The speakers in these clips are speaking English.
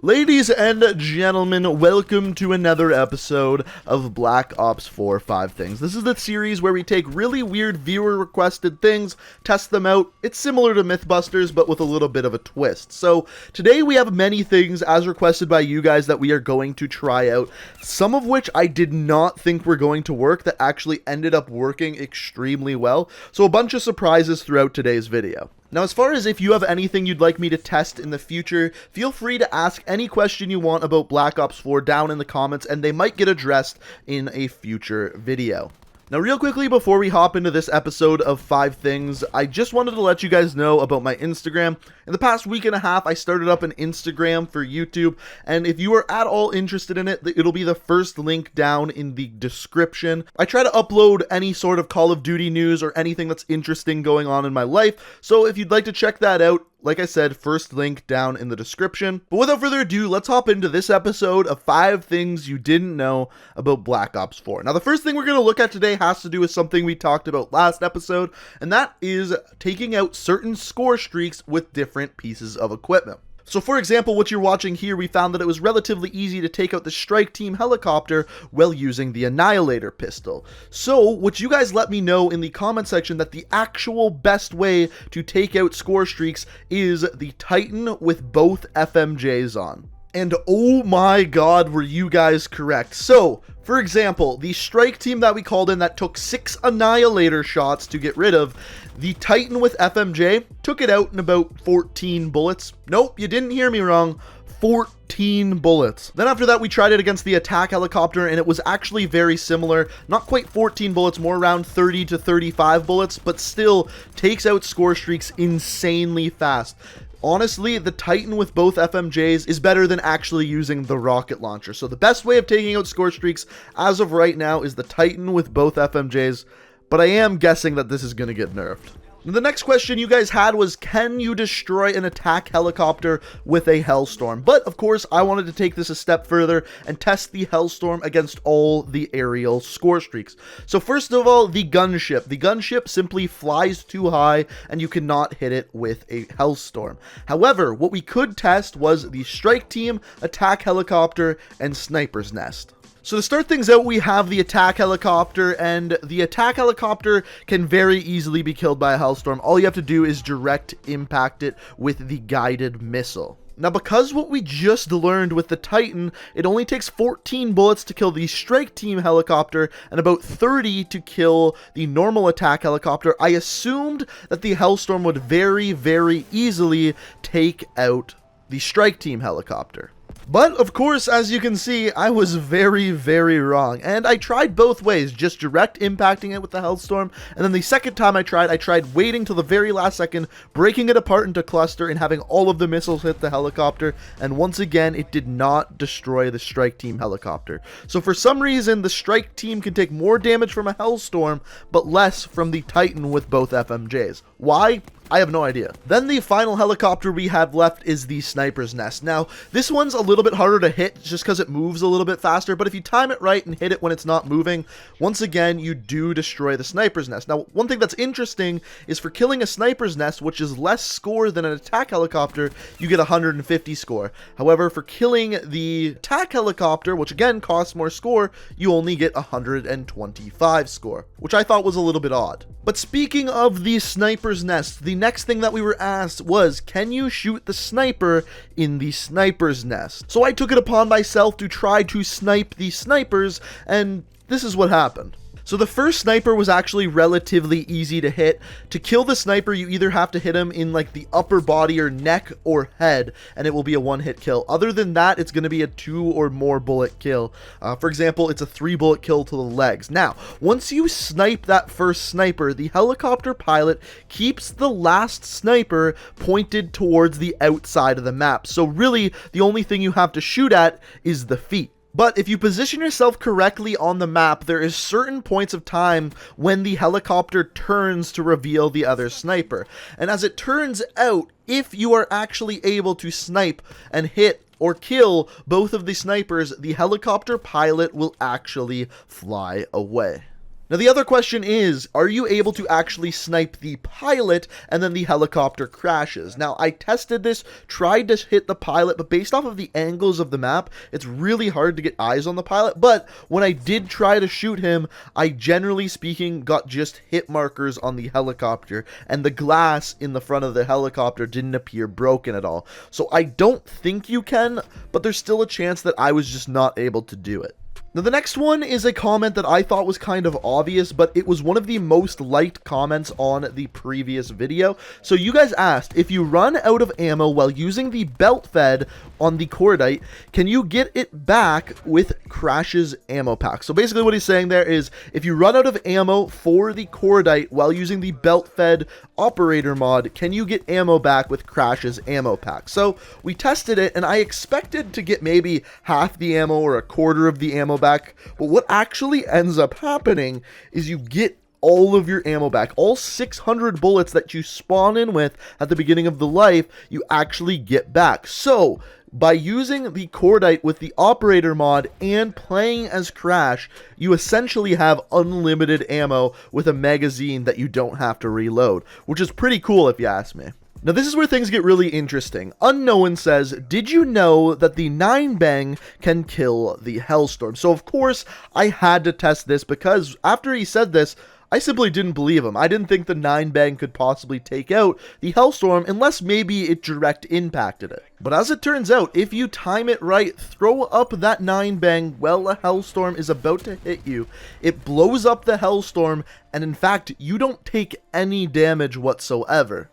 Ladies and gentlemen, welcome to another episode of Black Ops 4 5 Things. This is the series where we take really weird viewer-requested things, test them out. It's similar to Mythbusters, but with a little bit of a twist. So, today we have many things, as requested by you guys, that we are going to try out. Some of which I did not think were going to work, that actually ended up working extremely well. So, a bunch of surprises throughout today's video. Now, as far as if you have anything you'd like me to test in the future, feel free to ask any question you want about Black Ops 4 down in the comments, and they might get addressed in a future video. Now, real quickly before we hop into this episode of 5 Things, I just wanted to let you guys know about my Instagram. In the past week and a half, I started up an Instagram for YouTube, and if you are at all interested in it, it'll be the first link down in the description. I try to upload any sort of Call of Duty news or anything that's interesting going on in my life, so if you'd like to check that out, like I said, first link down in the description. But without further ado, let's hop into this episode of 5 things you didn't know about Black Ops 4. Now, the first thing we're going to look at today has to do with something we talked about last episode, and that is taking out certain score streaks with different pieces of equipment. So for example, what you're watching here, we found that it was relatively easy to take out the strike team helicopter while using the Annihilator pistol. So, would you guys let me know in the comment section that the actual best way to take out score streaks is the Titan with both FMJs on? And oh my god, were you guys correct. So, for example, the strike team that we called in that took 6 Annihilator shots to get rid of, the Titan with FMJ took it out in about 14 bullets. Nope, you didn't hear me wrong. 14 bullets. Then after that, we tried it against the attack helicopter, and it was actually very similar. Not quite 14 bullets, more around 30 to 35 bullets, but still takes out score streaks insanely fast. Honestly, the Titan with both FMJs is better than actually using the rocket launcher. So the best way of taking out score streaks as of right now is the Titan with both FMJs, but I am guessing that this is going to get nerfed. The next question you guys had was, can you destroy an attack helicopter with a Hellstorm? But of course, I wanted to take this a step further and test the Hellstorm against all the aerial score streaks. So first of all, the gunship. The gunship simply flies too high and you cannot hit it with a Hellstorm. However, what we could test was the strike team, attack helicopter, and sniper's nest. So to start things out, we have the attack helicopter, and the attack helicopter can very easily be killed by a Hellstorm. All you have to do is direct impact it with the guided missile. Now, because what we just learned with the Titan, it only takes 14 bullets to kill the strike team helicopter and about 30 to kill the normal attack helicopter, I assumed that the Hellstorm would very, very easily take out the strike team helicopter. But, of course, as you can see, I was very, very wrong. And I tried both ways, just direct impacting it with the Hellstorm, and then the second time I tried waiting till the very last second, breaking it apart into cluster, and having all of the missiles hit the helicopter, and once again, it did not destroy the strike team helicopter. So for some reason, the strike team can take more damage from a Hellstorm, but less from the Titan with both FMJs. Why? I have no idea. Then the final helicopter we have left is the sniper's nest. Now, this one's a little bit harder to hit just because it moves a little bit faster, but if you time it right and hit it when it's not moving, once again, you do destroy the sniper's nest. Now, one thing that's interesting is for killing a sniper's nest, which is less score than an attack helicopter, you get 150 score. However, for killing the attack helicopter, which again costs more score, you only get 125 score, which I thought was a little bit odd. But speaking of the sniper's nest, the next thing that we were asked was, can you shoot the sniper in the sniper's nest? So I took it upon myself to try to snipe the snipers, and this is what happened. So the first sniper was actually relatively easy to hit. To kill the sniper, you either have to hit him in like the upper body or neck or head, and it will be a one-hit kill. Other than that, it's going to be a 2 or more bullet kill. For example, it's a 3-bullet kill to the legs. Now, once you snipe that first sniper, the helicopter pilot keeps the last sniper pointed towards the outside of the map. So really, the only thing you have to shoot at is the feet. But if you position yourself correctly on the map, there is certain points of time when the helicopter turns to reveal the other sniper. And as it turns out, if you are actually able to snipe and hit or kill both of the snipers, the helicopter pilot will actually fly away. Now the other question is, are you able to actually snipe the pilot and then the helicopter crashes? Now I tested this, tried to hit the pilot, but based off of the angles of the map, it's really hard to get eyes on the pilot. But when I did try to shoot him, I generally speaking got just hit markers on the helicopter, and the glass in the front of the helicopter didn't appear broken at all. So I don't think you can, but there's still a chance that I was just not able to do it. Now the next one is a comment that I thought was kind of obvious, but it was one of the most liked comments on the previous video. So you guys asked, if you run out of ammo while using the belt fed on the cordite, can you get it back with Crash's ammo pack? So basically what he's saying there is, if you run out of ammo for the cordite while using the belt fed operator mod, can you get ammo back with Crash's ammo pack? So we tested it, and I expected to get maybe half the ammo or a quarter of the ammo back, but what actually ends up happening is you get all of your ammo back. All 600 bullets that you spawn in with at the beginning of the life, you actually get back. So by using the cordite with the operator mod and playing as Crash, you essentially have unlimited ammo with a magazine that you don't have to reload, which is pretty cool if you ask me. Now this is where things get really interesting. Unknown says, did you know that the 9-bang can kill the Hellstorm? So of course I had to test this, because after he said this, I simply didn't believe him. I didn't think the 9-bang could possibly take out the Hellstorm unless maybe it direct impacted it. But as it turns out, if you time it right, throw up that 9-bang while a Hellstorm is about to hit you, it blows up the Hellstorm, and in fact, you don't take any damage whatsoever.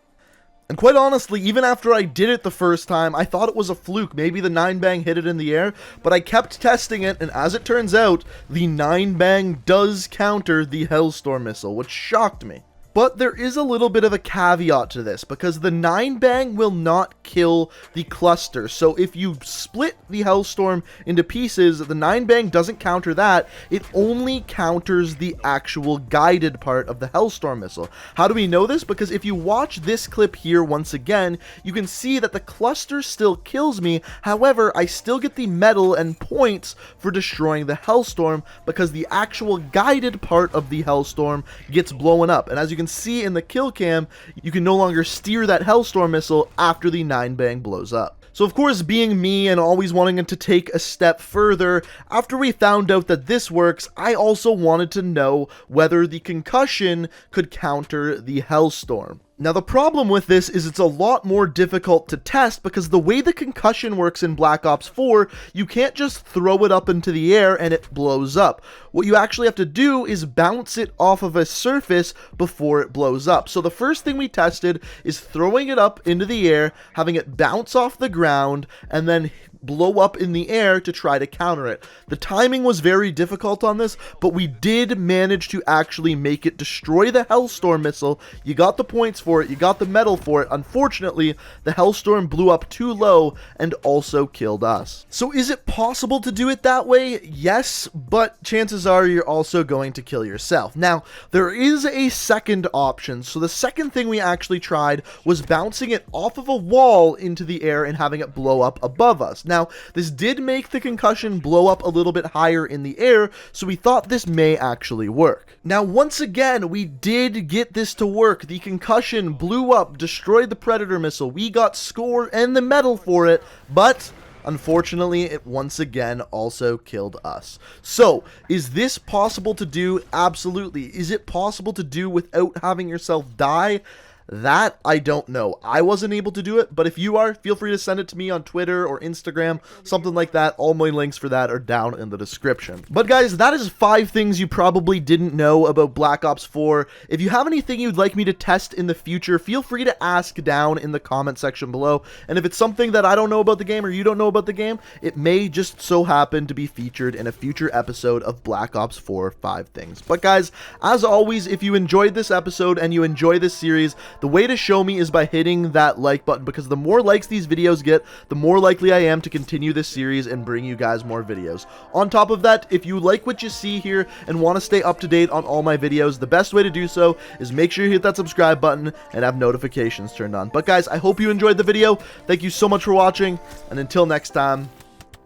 And quite honestly, even after I did it the first time, I thought it was a fluke. Maybe the 9-bang hit it in the air, but I kept testing it, and as it turns out, the 9-bang does counter the Hellstorm missile, which shocked me. But there is a little bit of a caveat to this, because the 9-bang will not kill the cluster. So if you split the Hellstorm into pieces, the 9-bang doesn't counter that. It only counters the actual guided part of the Hellstorm missile. How do we know this? Because if you watch this clip here once again, you can see that the cluster still kills me. However, I still get the medal and points for destroying the Hellstorm, because the actual guided part of the Hellstorm gets blown up. And as you can see in the kill cam, you can no longer steer that Hellstorm missile after the 9-bang blows up. So of course, being me and always wanting it to take a step further, after we found out that this works, I also wanted to know whether the Concussion could counter the Hellstorm. Now the problem with this is it's a lot more difficult to test, because the way the Concussion works in Black Ops 4, you can't just throw it up into the air and it blows up. What you actually have to do is bounce it off of a surface before it blows up. So the first thing we tested is throwing it up into the air, having it bounce off the ground, and then blow up in the air to try to counter it. The timing was very difficult on this, but we did manage to actually make it destroy the Hellstorm missile. You got the points for it, you got the medal for it. Unfortunately, the Hellstorm blew up too low and also killed us. So is it possible to do it that way? Yes, but chances are you're also going to kill yourself. Now, there is a second option. So the second thing we actually tried was bouncing it off of a wall into the air and having it blow up above us. Now, this did make the Concussion blow up a little bit higher in the air, so we thought this may actually work. Now, once again, we did get this to work. The Concussion blew up, destroyed the Predator missile. We got score and the medal for it, but unfortunately, it once again also killed us. So, is this possible to do? Absolutely. Is it possible to do without having yourself die? That I don't know. I wasn't able to do it, but if you are, feel free to send it to me on Twitter or Instagram, something like that. All my links for that are down in the description. But guys, that is 5 things you probably didn't know about Black Ops 4. If you have anything you'd like me to test in the future, feel free to ask down in the comment section below. And if it's something that I don't know about the game or you don't know about the game, it may just so happen to be featured in a future episode of Black Ops 4 5 Things. But guys, as always, if you enjoyed this episode and you enjoy this series, the way to show me is by hitting that like button, because the more likes these videos get, the more likely I am to continue this series and bring you guys more videos. On top of that, if you like what you see here and want to stay up to date on all my videos, the best way to do so is make sure you hit that subscribe button and have notifications turned on. But guys, I hope you enjoyed the video. Thank you so much for watching, and until next time,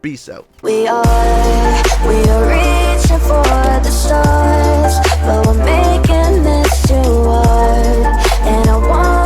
peace out. We are reaching for the stars, but we're making this too hard. And I want